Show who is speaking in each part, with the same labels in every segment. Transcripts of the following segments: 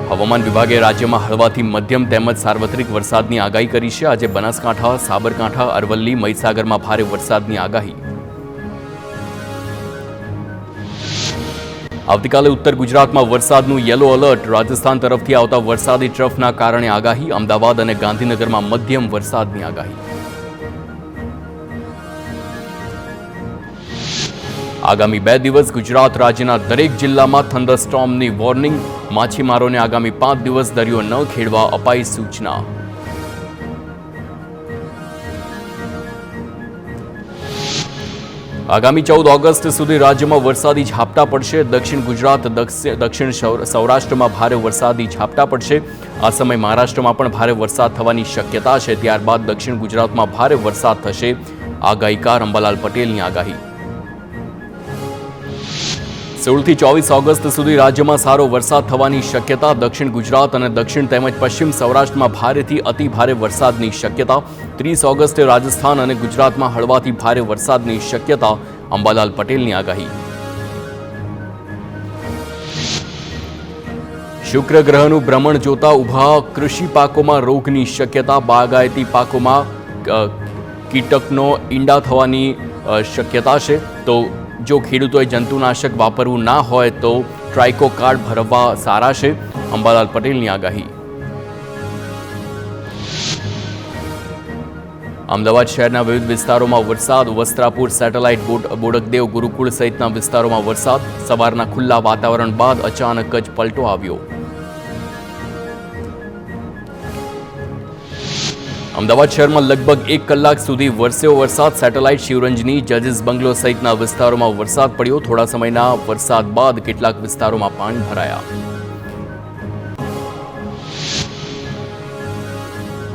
Speaker 1: હવામાન વિભાગે રાજ્યમાં હળવાથી મધ્યમ તેમજ સાર્વત્રિક વરસાદની આગાહી કરી છે। આજે બનાસકાંઠા, સાબરકાંઠા, અરવલ્લી, મહીસાગરમાં ભારે વરસાદની આગાહી। આવતીકાલે ઉત્તર ગુજરાતમાં વરસાદનું યલો એલર્ટ। રાજસ્થાન તરફથી આવતા વરસાદી ટ્રફના કારણે આગાહી। અમદાવાદ અને ગાંધીનગરમાં મધ્યમ વરસાદની આગાહી। આગામી 2 દિવસ ગુજરાત રાજ્યના દરેક જિલ્લામાં થંડરસ્ટોર્મની વોર્નિંગ। માછીમારોને આગામી 5 દિવસ દરિયો ન ખેડવા અપાઈ સૂચના। આગામી 14 ઓગસ્ટ સુધી રાજ્યમાં વરસાદી ઝાપટા પડશે। દક્ષિણ ગુજરાત, દક્ષિણ સૌરાષ્ટ્રમાં ભારે વરસાદી ઝાપટા પડશે। આ સમયે મહારાષ્ટ્રમાં પણ ભારે વરસાદ થવાની શક્યતા છે। ત્યારબાદ દક્ષિણ ગુજરાતમાં ભારે વરસાદ થશે। આગાહીકાર અંબાલાલ પટેલની આગાહી। 16 થી 24 ઓગસ્ટ સુધી રાજ્યમાં સારો વરસાદ થવાની શક્યતા। દક્ષિણ ગુજરાત અને દક્ષિણ તેમજ પશ્ચિમ સૌરાષ્ટ્રમાં ભારેથી અતિ ભારે વરસાદની શક્યતા। 30 ઓગસ્ટે રાજસ્થાન અને ગુજરાતમાં હળવાથી ભારે વરસાદની શક્યતા। અંબાલાલ પટેલની આગાહી। શુક્ર ગ્રહનું ભ્રમણ જોતા ઉભા કૃષિ પાકોમાં રોગની શક્યતા। બાગાયતી પાકોમાં કીટકનો ઈંડા થવાની શક્યતા છે। તો જો ખેડૂતોએ જંતુનાશક વાપરવું ના હોય તો ટ્રાઇકો કાર્ડ ભરવા સારા છે। અંબાલાલ પટેલની આગાહી। અમદાવાદ શહેરના વિવિધ વિસ્તારોમાં વરસાદ। વસ્ત્રાપુર, સેટેલાઇટ, બોડકદેવ, ગુરુકુળ સહિતના વિસ્તારોમાં વરસાદ। સવારના ખુલ્લા વાતાવરણ બાદ અચાનક જ પલટો આવ્યો। અમદાવાદ શહેરમાં લગભગ 1 કલાક સુધી વરસ્યો વરસાદ। સેટેલાઇટ, શિવરંજની, જજીસ બંગલો સહિતના વિસ્તારોમાં વરસાદ પડ્યો। થોડા સમયના વરસાદ બાદ કેટલાક વિસ્તારોમાં પાણી ભરાયા।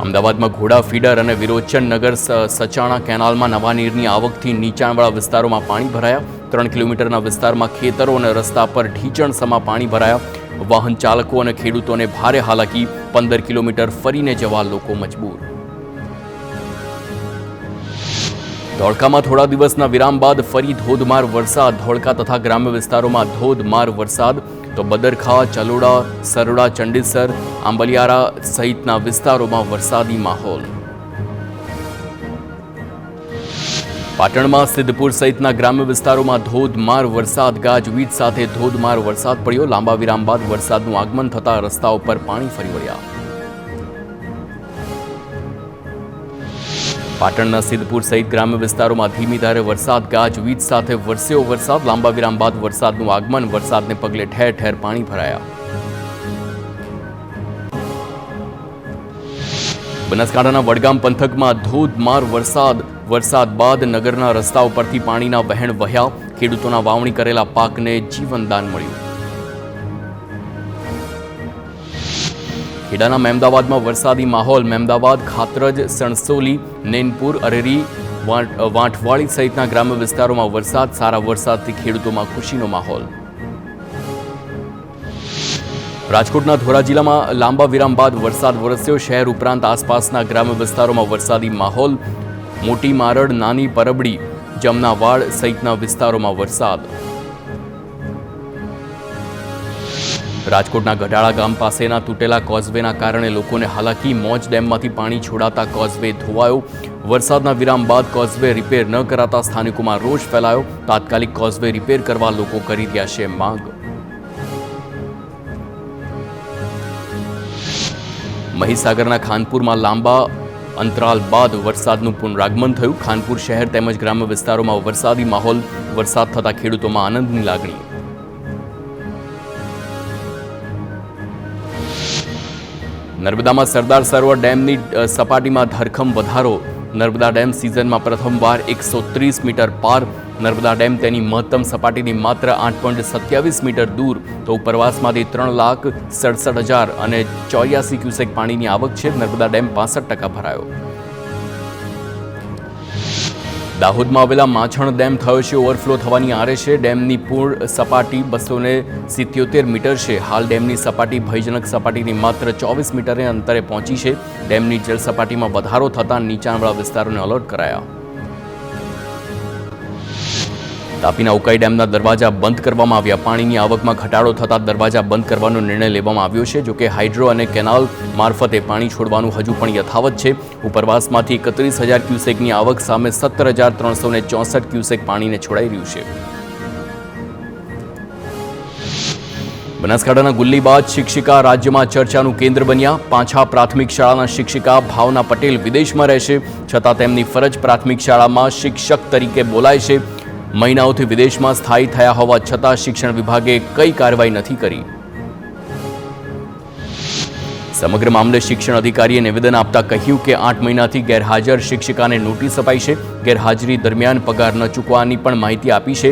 Speaker 1: અમદાવાદમાં ઘોડા ફીડર અને વિરોચન નગર સચાણા કેનાલમાં નવા નીરની આવકથી નીચાણવાળા વિસ્તારોમાં પાણી ભરાયા। 3 કિલોમીટરના વિસ્તારમાં ખેતરો અને રસ્તા પર ઢીચણસમા પાણી ભરાયા। વાહન ચાલકો અને ખેડૂતોને ભારે હાલાકી। 15 કિલોમીટર ફરીને જવા લોકો મજબૂર। ધોળકામાં થોડા દિવસના વિરામ બાદ ફરી ધોધમાર વરસાદ। ધોળકા તથા ગ્રામ્ય વિસ્તારોમાં ધોધમાર વરસાદ। તો બદરખા, ચલોડા, સરોડા, ચંડીસર, આંબલિયારા સહિતના વિસ્તારોમાં વરસાદી માહોલ। પાટણમાં સિદ્ધપુર સહિતના ગ્રામ્ય વિસ્તારોમાં ધોધમાર વરસાદ। ગાજવીજ સાથે ધોધમાર વરસાદ પડ્યો। લાંબા વિરામ બાદ વરસાદનું આગમન થતા રસ્તાઓ પર પાણી ફરી વળ્યા। પાટણના સિદ્ધપુર સહિત ગ્રામ્ય વિસ્તારોમાં ધીમી ધારે વરસાદ। ગાજવીજ સાથે વરસ્યો વરસાદ। લાંબા વિરામ બાદ વરસાદનું આગમન। વરસાદને પગલે ઠેર ઠેર પાણી ભરાયા। બનાસકાંઠાના વડગામ પંથકમાં ધોધમાર વરસાદ। વરસાદ બાદ નગરના રસ્તાઓ પરથી પાણીના વહેણ વહ્યા। ખેડૂતોના વાવણી કરેલા પાકને જીવનદાન મળ્યું। ખેડાના મહેમદાવાદમાં વરસાદી માહોલ। મહેમદાવાદ, ખાતરજ, સણસોલી, નૈનપુર, અરેરી, વાંઠવાળી સહિતના ગ્રામ્ય વિસ્તારોમાં વરસાદ। સારા વરસાદથી ખેડૂતોમાં ખુશીનો માહોલ। રાજકોટના ધોરાજીમાં લાંબા વિરામ બાદ વરસાદ વરસ્યો। શહેર ઉપરાંત આસપાસના ગ્રામ્ય વિસ્તારોમાં વરસાદી માહોલ। મોટી મારડ, નાની પરબડી, જમનાવાડ સહિતના વિસ્તારોમાં વરસાદ। રાજકોટના ગઢાળા ગામ પાસેના તૂટેલા કોઝવેના કારણે લોકોને હાલાકી। મોજ ડેમમાંથી પાણી છોડાતા કોઝવે ધોવાયો। વરસાદના વિરામ બાદ કોઝવે રિપેર ન કરાતા સ્થાનિકોમાં રોષ ફેલાયો। તાત્કાલિક કોઝવે રિપેર કરવા લોકો કરી રહ્યા છે માંગ। મહીસાગરના ખાનપુરમાં લાંબા અંતરાલ બાદ વરસાદનું પુનરાગમન થયું। ખાનપુર શહેર તેમજ ગ્રામ્ય વિસ્તારોમાં વરસાદી માહોલ। વરસાદ થતા ખેડૂતોમાં આનંદની લાગણી। નર્મદામાં સરદાર સરોવર ડેમની સપાટીમાં ધરખમ વધારો। નર્મદા ડેમ સિઝનમાં પ્રથમવાર 130 મીટર પાર। નર્મદા ડેમ તેની મહત્તમ સપાટીની માત્ર 8.27 મીટર દૂર। તો ઉપરવાસમાંથી 3,67,084 ક્યુસેક પાણીની આવક છે। નર્મદા ડેમ 65% ભરાયો। દાહોદમાં આવેલા માછણ ડેમ થયો છે ઓવરફ્લો થવાની આરે છે। ડેમની પૂર્ણ સપાટી 277 મીટર છે। હાલ ડેમની સપાટી ભયજનક સપાટીની માત્ર 24 મીટરે અંતરે પહોંચી છે। ડેમની જળ સપાટીમાં વધારો થતાં નીચાણવાળા વિસ્તારોને એલર્ટ કરાયા। તાપીના ઉકાઈ ડેમના દરવાજા બંધ કરવામાં આવ્યા. પાણીની આવકમાં ઘટાડો થતાં દરવાજા બંધ કરવાનો નિર્ણય લેવામાં આવ્યો છે. જોકે હાઇડ્રો અને કેનાલ મારફતે પાણી છોડવાનું હજુ પણ યથાવત છે. ઉપરવાસમાંથી 31,000 ક્યુસેકની આવક સામે 17,364 ક્યુસેક પાણીને છોડાઈ રહ્યું છે. બનાસકાંઠાના ગુલ્લીબાજ શિક્ષિકા રાજ્યમાં ચર્ચાનું કેન્દ્ર બન્યા. પાંછા પ્રાથમિક શાળાના શિક્ષિકા ભાવના પટેલ વિદેશમાં રહેશે, છતાં તેમની ફરજ પ્રાથમિક શાળામાં શિક્ષક તરીકે બોલાય છે. મહિનાઓથી વિદેશમાં સ્થાયી થયા હોવા છતાં શિક્ષણ વિભાગે કઈ કાર્યવાહી નથી કરી. સમગ્ર મામલે શિક્ષણ અધિકારીએ નિવેદન આપતા કહ્યું કે 8 મહિનાથી ગેરહાજર શિક્ષિકાને નોટિસ અપાઈ છે. ગેરહાજરી દરમિયાન પગાર ન ચૂકવવાની પણ માહિતી આપી છે.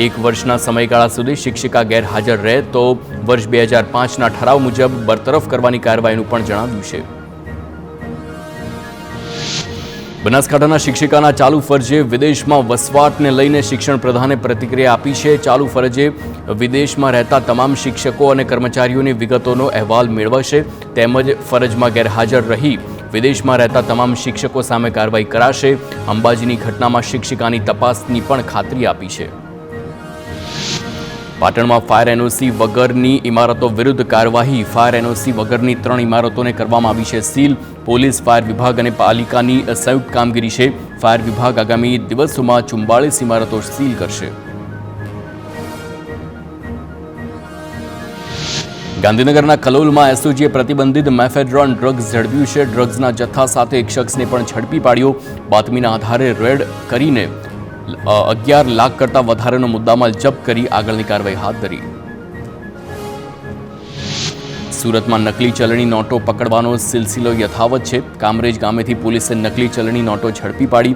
Speaker 1: 1 વર્ષના સમયગાળા સુધી શિક્ષિકા ગેરહાજર રહે તો વર્ષ 2005ના ઠરાવ મુજબ બરતરફ કરવાની કાર્યવાહીનું પણ જણાવ્યું છે. બનાસકાંઠાના શિક્ષિકાના ચાલુ ફરજે વિદેશમાં વસવાટને લઈને શિક્ષણ પ્રધાને પ્રતિક્રિયા આપી છે. ચાલુ ફરજે વિદેશમાં રહેતા તમામ શિક્ષકો અને કર્મચારીઓની વિગતોનો અહેવાલ મેળવશે, તેમજ ફરજમાં ગેરહાજર રહી વિદેશમાં રહેતા તમામ શિક્ષકો સામે કાર્યવાહી કરાશે. અંબાજીની ઘટનામાં શિક્ષિકાની તપાસની પણ ખાતરી આપી છે. પાટણમાં ફાયર એનઓસી વગરની ઇમારતો વિરુદ્ધ કાર્યવાહી. ફાયર એનઓસી વગરની 3 ઇમારતોને કરવામાં આવી છે સીલ. પોલીસ, ફાયર વિભાગ અને પાલિકાની સંયુક્ત કામગીરી છે. ફાયર વિભાગ આગામી દિવસોમાં 44 ઇમારતો સીલ કરશે. ગાંધીનગરના કલોલમાં એસઓજીએ પ્રતિબંધિત મેફેડ્રોન ડ્રગ્સ ઝડપ્યું છે. ડ્રગ્સના જથ્થા સાથે એક શખ્સને પણ ઝડપી પાડ્યો. બાતમીના આધારે રેડ કરીને 11 લાખ કરતાં વધારેનો મુદ્દામાલ જપ્ત કરી આગળની કાર્યવાહી હાથ ધરી. સુરતમાં નકલી ચલણી નોટો પકડવાનો સિલસિલો યથાવત છે. કામરેજ ગામેથી પોલીસે નકલી ચલણી નોટો ઝડપી પાડી.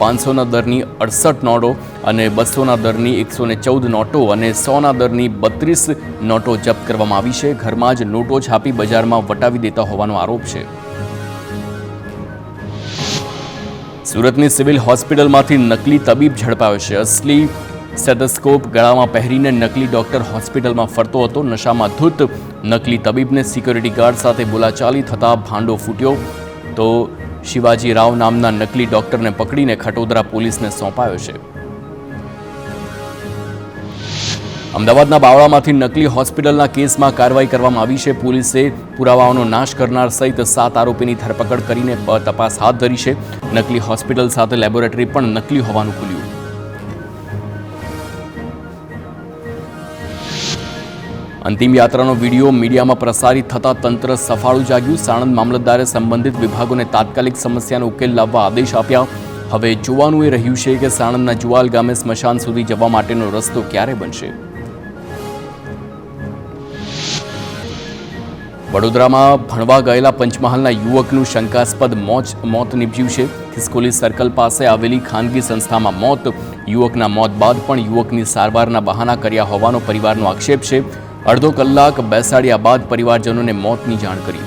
Speaker 1: ₹500ના દરની 68 નોટો અને 200ના દરની 114 નોટો અને 100ના દરની 32 નોટો જપ્ત કરવામાં આવી છે. ઘરમાં જ નોટો છાપી બજારમાં વટાવી દેતા હોવાનો આરોપ છે. સુરતની સિવિલ હોસ્પિટલમાંથી નકલી તબીબ ઝડપાયો છે. અસલી સ્ટેથોસ્કોપ ગળામાં પહેરીને નકલી ડોક્ટર હોસ્પિટલમાં ફરતો હતો. નશામાં ધૂત નકલી તબીબને સિક્યોરિટી ગાર્ડ સાથે બોલાચાલી થતાં ભાંડો ફૂટ્યો. તો શિવાજી રાવ નામના નકલી ડોક્ટરને પકડીને ખટોદરા પોલીસને સોંપાયો છે. અમદાવાદના બાવળામાંથી નકલી હોસ્પિટલના કેસમાં કાર્યવાહી કરવામાં આવી છે. પોલીસે પુરાવાઓનો નાશ કરનાર સહિત 7 આરોપીની ધરપકડ કરીને તપાસ હાથ ધરી છે. નકલી હોસ્પિટલ સાથે લેબોરેટરી પણ નકલી હોવાનું ખુલ્યું. અંતિમ યાત્રાનો વિડીયો મીડિયામાં પ્રસારિત થતાં તંત્ર સફાળું જાગ્યું. સાણંદ મામલતદારે સંબંધિત વિભાગોને તાત્કાલિક સમસ્યાનો ઉકેલ લાવવા આદેશ આપ્યા. હવે જોવાનું એ રહ્યું છે કે સાણંદના જુવાલ ગામે સ્મશાન સુધી જવા માટેનો રસ્તો ક્યારે બનશે. વડોદરામાં ભણવા ગયેલા પંચમહાલના યુવકનું શંકાસ્પદ મોત નીપજ્યું છે. ખિસકોલી સર્કલ પાસે આવેલી ખાનગી સંસ્થામાં મોત. યુવકના મોત બાદ પણ યુવકની સારવારના બહાના કર્યા હોવાનો પરિવારનો આક્ષેપ છે. અડધો કલાક બેસાડ્યા બાદ પરિવારજનોને મોતની જાણ કરી.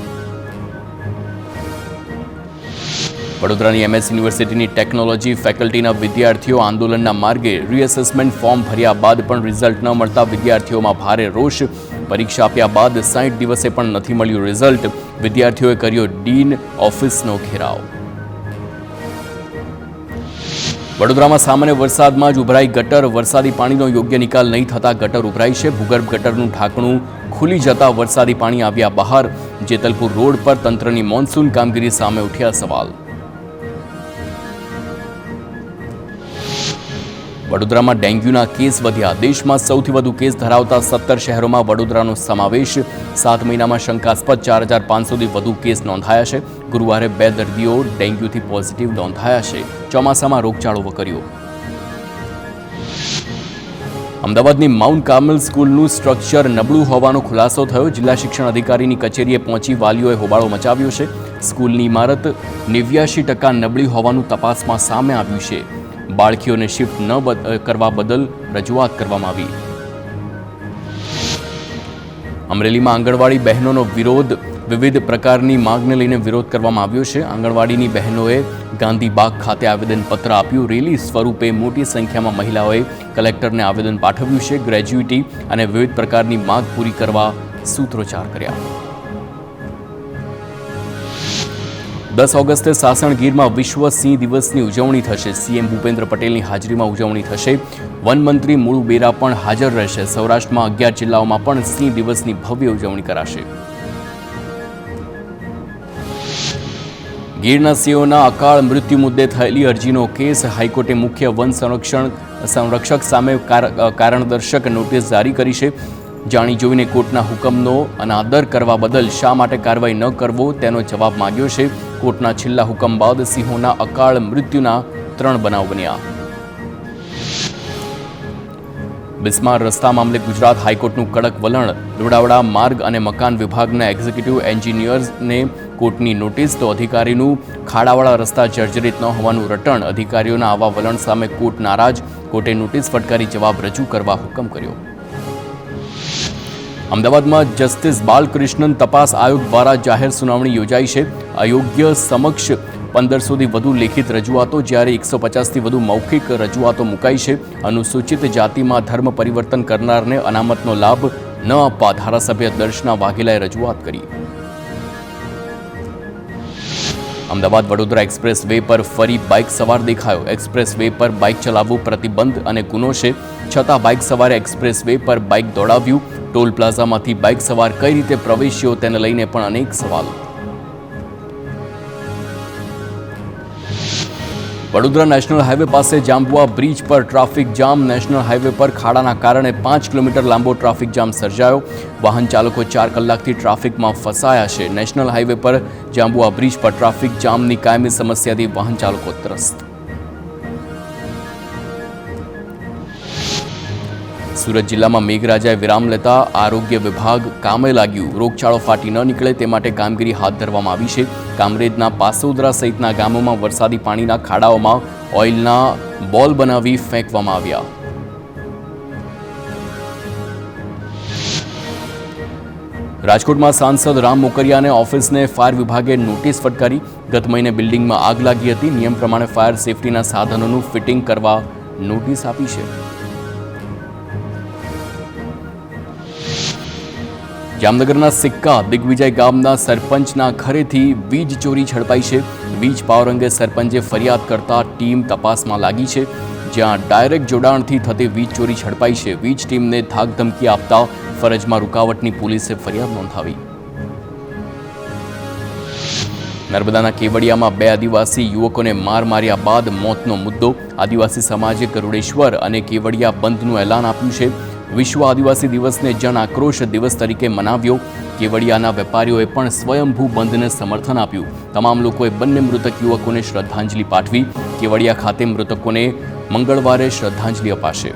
Speaker 1: વડોદરાની MS યુનિવર્સિટીની ટેકનોલોજી ફેકલ્ટીના વિદ્યાર્થીઓ આંદોલનના માર્ગે. રીએસેસમેન્ટ ફોર્મ ભર્યા બાદ પણ રિઝલ્ટ ન મળતા વિદ્યાર્થીઓમાં ભારે રોષ. પરીક્ષા આપ્યા બાદ 60 દિવસે પણ નથી મળ્યું રિઝલ્ટ. વિદ્યાર્થીઓએ કર્યો ડીન ઓફિસનો ઘેરાવ. વડોદરામાં સામાન્ય વરસાદમાં જ ઉભરાઈ ગટર. વરસાદી પાણીનો યોગ્ય નિકાલ નહીં થતા ગટર ઉભરાઈ છે. ભૂગર્ભ ગટરનું ઢાંકણું ખુલી જતા વરસાદી પાણી આવ્યા બહાર. જેતલપુર રોડ પર તંત્રની મોન્સૂન કામગીરી સામે ઉઠ્યા સવાલ. વડોદરામાં ડેન્ગ્યુના કેસ વધ્યા. દેશમાં સૌથી વધુ કેસ ધરાવતા 17 શહેરોમાં વડોદરાનો સમાવેશ. 7 મહિનામાં શંકાસ્પદ 4,500થી વધુ કેસ નોંધાયા છે. ગુરુવારે 2 દર્દીઓ ડેન્ગ્યુથી પોઝિટિવ નોંધાયા છે. ચોમાસામાં રોગચાળો વકર્યો. અમદાવાદની માઉન્ટ કાર્મલ સ્કૂલનું સ્ટ્રક્ચર નબળું હોવાનો ખુલાસો થયો. જિલ્લા શિક્ષણ અધિકારીની કચેરીએ પહોંચી વાલીઓએ હોબાળો મચાવ્યો છે. સ્કૂલની ઇમારત 89% નબળી હોવાનું તપાસમાં સામે આવ્યું છે. બાળકીઓને શિફ્ટ ન કરવા બદલ રજૂઆત કરવામાં આવી. અમરેલીમાં આંગણવાડી બહેનોનો વિરોધ. વિવિધ પ્રકારની માંગને લઈને વિરોધ કરવામાં આવ્યો છે. આંગણવાડીની બહેનોએ ગાંધીબાગ ખાતે આવેદનપત્ર આપ્યું. રેલી સ્વરૂપે મોટી સંખ્યામાં મહિલાઓએ કલેક્ટરને આવેદન પાઠવ્યું છે. ગ્રેજ્યુટી અને વિવિધ પ્રકારની માંગ પૂરી કરવા સૂત્રોચ્ચાર કર્યા. 10 ઓગસ્ટે સાસણગીરમાં વિશ્વ સિંહ દિવસની ઉજવણી થશે. સીએમ ભૂપેન્દ્ર પટેલની હાજરીમાં ઉજવણી થશે. વનમંત્રી મુળુ બેરા પણ હાજર રહેશે. સૌરાષ્ટ્રમાં 11 જિલ્લાઓમાં પણ સિંહ દિવસની ભવ્ય ઉજવણી કરાશે. ગીરના સિંહોના અકાળ મૃત્યુ મુદ્દે થયેલી અરજીનો કેસ. હાઈકોર્ટે મુખ્ય વન સંરક્ષક સામે કારણદર્શક નોટિસ જારી કરી છે. જાણી જોઈને કોર્ટના હુકમનો અનાદર કરવા બદલ શા માટે કાર્યવાહી ન કરવો તેનો જવાબ માંગ્યો છે. કોર્ટના છેલ્લા હુકમ બાદ સિંહોના અકાળ મૃત્યુના 3 બનાવ બન્યા. બિસ્માર રસ્તા મામલે ગુજરાત હાઈકોર્ટનું કડક વલણ. લુણાવાડા માર્ગ અને મકાન વિભાગના એક્ઝિક્યુટિવ એન્જિનિયર્સને કોર્ટની નોટિસ. તો અધિકારીનું ખાડાવાળા રસ્તા જર્જરિત ન હોવાનું રટણ. અધિકારીઓના આવા વલણ સામે કોર્ટ નારાજ. કોર્ટે નોટિસ ફટકારી જવાબ રજૂ કરવા હુકમ કર્યો. અમદાવાદમાં જસ્ટિસ બાલકૃષ્ણન તપાસ આયોગ દ્વારા જાહેર સુનાવણી યોજાઈ છે. આયોગ્ય સમક્ષ 1500થી વધુ લેખિત રજૂઆતો જ્યારે 150થી વધુ મૌખિક રજૂઆતો મુકાઈ છે. અનુસૂચિત જાતિમાં ધર્મ પરિવર્તન કરનારને અનામતનો લાભ ન આપવા ધારાસભ્ય દર્શના વાઘેલાએ રજૂઆત કરી. અમદાવાદ વડોદરા એક્સપ્રેસ વે પર ફરી બાઇક સવાર દેખાયો. એક્સપ્રેસ વે પર બાઇક ચલાવવું પ્રતિબંધ અને ગુનો છે, છતાં બાઇક સવારે એક્સપ્રેસ વે પર બાઇક દોડાવ્યું. ટોલ પ્લાઝામાંથી બાઇક સવાર કઈ રીતે પ્રવેશ્યો તેને લઈને પણ અનેક સવાલો. વડોદરા નેશનલ હાઈવે પાસે જાંબુઆ બ્રિજ પર ટ્રાફિક જામ. નેશનલ હાઈવે પર ખાડાના કારણે 5 કિલોમીટર લાંબો ટ્રાફિક જામ સર્જાયો. વાહન ચાલકો 4 કલાકથી ટ્રાફિકમાં ફસાયા છે. નેશનલ હાઈવે પર જાંબુઆ બ્રિજ પર ટ્રાફિક જામની કાયમી સમસ્યાથી વાહન ચાલકો ત્રસ્ત. સુરત જિલ્લામાં મેઘરાજાએ વિરામ લેતા આરોગ્ય વિભાગ કામે લાગ્યું. રોગચાળો ફાટી ન નીકળે તે માટે કામગીરી હાથ ધરવામાં આવી છે. કામરેજના પાસોદરા સહિતના ગામોમાં વરસાદી પાણીના ખાડાઓમાં ઓઇલના બોલ બનાવી ફેંકવામાં આવ્યા. રાજકોટમાં સાંસદ રામ મોકરિયાને ઓફિસને ફાયર વિભાગે નોટિસ ફટકારી. ગત મહિને બિલ્ડિંગમાં આગ લાગી હતી. નિયમ પ્રમાણે ફાયર સેફટીના સાધનોનું ફિટિંગ કરવા નોટિસ આપી છે. જામનગરના સિક્કા દિગ્વિજય ગામના સરપંચના ઘરેથી વીજ ચોરી ઝડપાઈ છે. વીજ પાવર અંગે સરપંચે ફરિયાદ કરતા ટીમ તપાસમાં લાગી છે. જ્યાં ડાયરેક્ટ જોડાણથી થતી વીજ ચોરી ઝડપાઈ છે. વીજ ટીમને ધાક ધમકી આપતા ફરજમાં રૂકાવટની પોલીસે ફરિયાદ નોંધાવી. નર્મદાના કેવડિયામાં 2 આદિવાસી યુવકોને માર માર્યા બાદ મોતનો મુદ્દો. આદિવાસી સમાજે ગરુડેશ્વર અને કેવડિયા બંધનું એલાન આપ્યું છે. વિશ્વ આદિવાસી દિવસને જન આક્રોશ દિવસ તરીકે મનાવ્યો. કેવડિયાના વેપારીઓએ પણ સ્વયંભૂ બંધને સમર્થન આપ્યું. તમામ લોકોએ બંને મૃતક યુવકોને શ્રદ્ધાંજલિ પાઠવી. કેવડિયા ખાતે મૃતકોને મંગળવારે શ્રદ્ધાંજલિ અપાશે.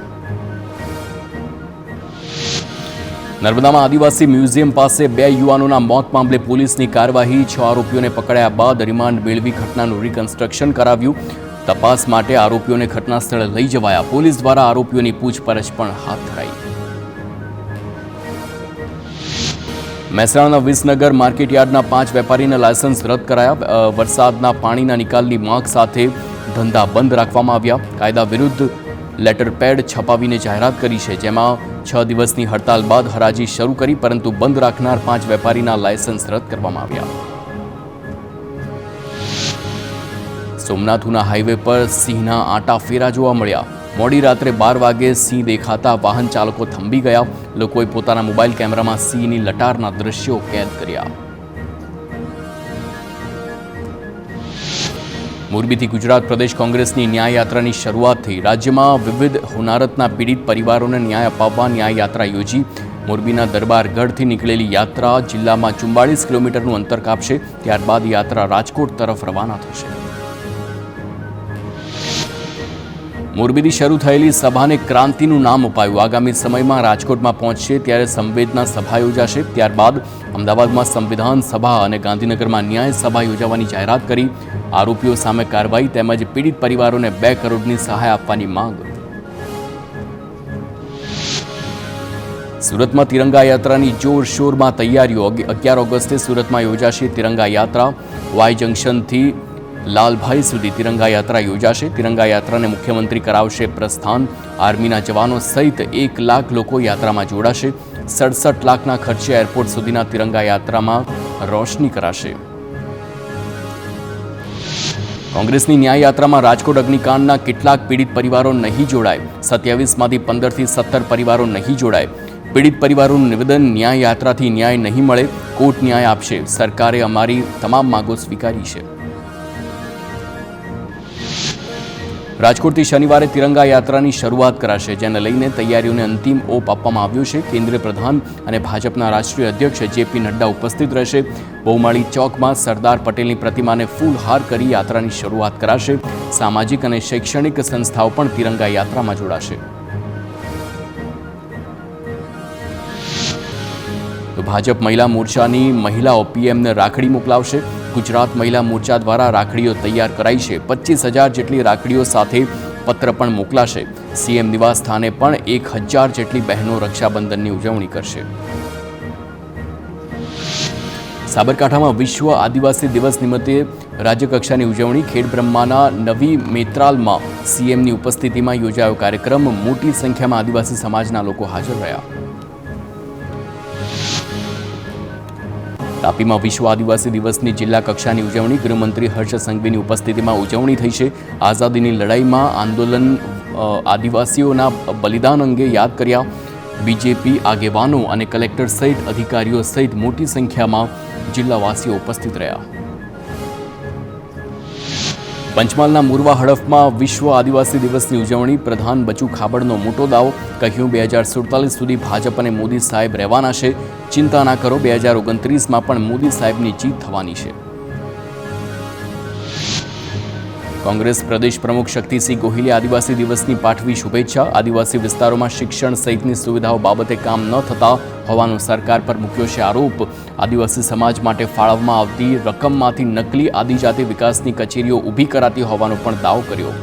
Speaker 1: નર્મદામાં આદિવાસી મ્યુઝિયમ પાસે 2 યુવાનોના મોત મામલે પોલીસની કાર્યવાહી. 6 આરોપીઓને પકડ્યા બાદ રિમાન્ડ મેળવી ઘટનાનું રિકન્સ્ટ્રક્શન કરાવ્યું. તપાસ માટે આરોપીઓને ઘટના સ્થળે લઈ જવાયા. પોલીસ દ્વારા આરોપીઓની પૂછપરછ પણ હાથ ધરાઈ. મહેસાણાના વિસનગર માર્કેટયાર્ડના 5 વેપારીના લાયસન્સ રદ કરાયા. વરસાદના પાણીના નિકાલની માંગ સાથે ધંધા બંધ રાખવામાં આવ્યા. કાયદા વિરુદ્ધ લેટરપેડ છપાવીને જાહેરાત કરી છે, જેમાં 6 દિવસની હડતાલ બાદ હરાજી શરૂ કરી, પરંતુ બંધ રાખનાર 5 વેપારીના લાયસન્સ રદ કરવામાં આવ્યા. સોમનાથના હાઈવે પર સિંહના આટા ફેરા જોવા મળ્યા. મોડી રાત્રે 12 વાગે સિંહ દેખાતા વાહન ચાલકો થંભી ગયા. લોકોએ પોતાના મોબાઈલ કેમેરામાં સિંહની લટારના દ્રશ્યો કેદ કર્યા. મોરબીથી ગુજરાત પ્રદેશ કોંગ્રેસની ન્યાય યાત્રાની શરૂઆત થઈ. રાજ્યમાં વિવિધ હોનારતના પીડિત પરિવારોને ન્યાય અપાવવા ન્યાય યાત્રા યોજી. મોરબીના દરબારગઢથી નીકળેલી યાત્રા જિલ્લામાં 44 કિલોમીટરનું અંતર કાપશે. ત્યારબાદ યાત્રા રાજકોટ તરફ રવાના થશે. મોરબીથી શરૂ થયેલી સભાને ક્રાંતિનું નામ અપાયું. આગામી સમયમાં રાજકોટમાં પહોંચશે ત્યારે સંવેદના સભા યોજાશે. ત્યારબાદ અમદાવાદમાં સંવિધાન સભા અને ગાંધીનગરમાં ન્યાય સભા યોજવાની જાહેરાત કરી. આરોપીઓ સામે કાર્યવાહી તેમજ પીડિત પરિવારોને 2 કરોડની સહાય આપવાની માંગ. સુરતમાં તિરંગા યાત્રાની જોરશોરમાં તૈયારીઓ. 11 ઓગસ્ટે સુરતમાં યોજાશે તિરંગા યાત્રા. વાય જંકશનથી લાલભાઈ સુધી તિરંગા યાત્રા યોજાશે. તિરંગા યાત્રાને મુખ્યમંત્રી કરાવશે પ્રસ્થાન. આર્મીના જવાનો સહિત 1 લાખ લોકો યાત્રામાં જોડાશે. 67 લાખના ખર્ચે એરપોર્ટ સુધીના તિરંગા યાત્રામાં રોશની કરાશે. કોંગ્રેસની ન્યાય યાત્રામાં રાજકોટ અગ્નિકાંડના કેટલાક પીડિત પરિવારો નહીં જોડાય. 27માંથી 15થી 17 પરિવારો નહીં જોડાય. પીડિત પરિવારોનું નિવેદન, ન્યાય યાત્રાથી ન્યાય નહીં મળે, કોર્ટ ન્યાય આપશે. સરકારે અમારી તમામ માંગો સ્વીકારી છે. રાજકોટથી શનિવારે તિરંગા યાત્રાની શરૂઆત કરાશે, જેને લઈને તૈયારીઓને અંતિમ ઓપ આપવામાં આવ્યો છે. કેન્દ્રીય પ્રધાન અને ભાજપના રાષ્ટ્રીય અધ્યક્ષ જેપી નડ્ડા ઉપસ્થિત રહેશે. બહુમાળી ચોકમાં સરદાર પટેલની પ્રતિમાને ફૂલહાર કરી યાત્રાની શરૂઆત કરાશે. સામાજિક અને શૈક્ષણિક સંસ્થાઓ પણ તિરંગા યાત્રામાં જોડાશે. તો ભાજપ મહિલા મોરચાની મહિલાઓ પીએમને રાખડી મોકલાવશે. ગુજરાત મહિલા મોરચા દ્વારા રાખડીઓ તૈયાર કરાઈ છે. 25,000 જેટલી રાખડીઓ સાથે પત્ર પણ મોકલાશે. સીએમ નિવાસ સ્થાને પણ 1,000 જેટલી બહેનો રક્ષાબંધનની ઉજવણી કરશે. સાબરકાંઠામાં વિશ્વ આદિવાસી દિવસ નિમિત્તે રાજ્યકક્ષાની ઉજવણી. ખેડબ્રહ્માના નવી મેત્રાલમાં સીએમની ઉપસ્થિતિમાં યોજાયો કાર્યક્રમ. મોટી સંખ્યામાં આદિવાસી સમાજના લોકો હાજર રહ્યા. તાપીમાં વિશ્વ આદિવાસી દિવસની જિલ્લા કક્ષાની ઉજવણી. ગૃહમંત્રી હર્ષ સંઘવીની ઉપસ્થિતિમાં ઉજવણી થઈ છે. આઝાદીની લડાઈમાં આંદોલન આદિવાસીઓના બલિદાન અંગે યાદ કર્યા. બીજેપી આગેવાનો અને કલેક્ટર સહિત અધિકારીઓ સહિત મોટી સંખ્યામાં જિલ્લાવાસીઓ ઉપસ્થિત રહ્યા. પંચમહાલના મુરવા હડફમાં વિશ્વ આદિવાસી દિવસની ઉજવણી. પ્રધાન બચુ ખાબડનો મોટો દાવો. કહ્યું 2047 સુધી ભાજપ અને મોદી સાહેબ રહેવાના છે. ચિંતા ના કરો, 2029માં પણ મોદી સાહેબની જીત થવાની છે. કોંગ્રેસ પ્રદેશ પ્રમુખ શક્તિસિંહ ગોહિલે આદિવાસી દિવસની પાઠવી શુભેચ્છા. આદિવાસી વિસ્તારોમાં શિક્ષણ સહિતની સુવિધાઓ બાબતે કામ ન થતા હોવાનો સરકાર પર મૂક્યો છે આરોપ. આદિવાસી સમાજ માટે ફાળવવામાં આવતી રકમમાંથી નકલી આદિજાતિ વિકાસની કચેરીઓ ઊભી કરાતી હોવાનો પણ દાવો કર્યો.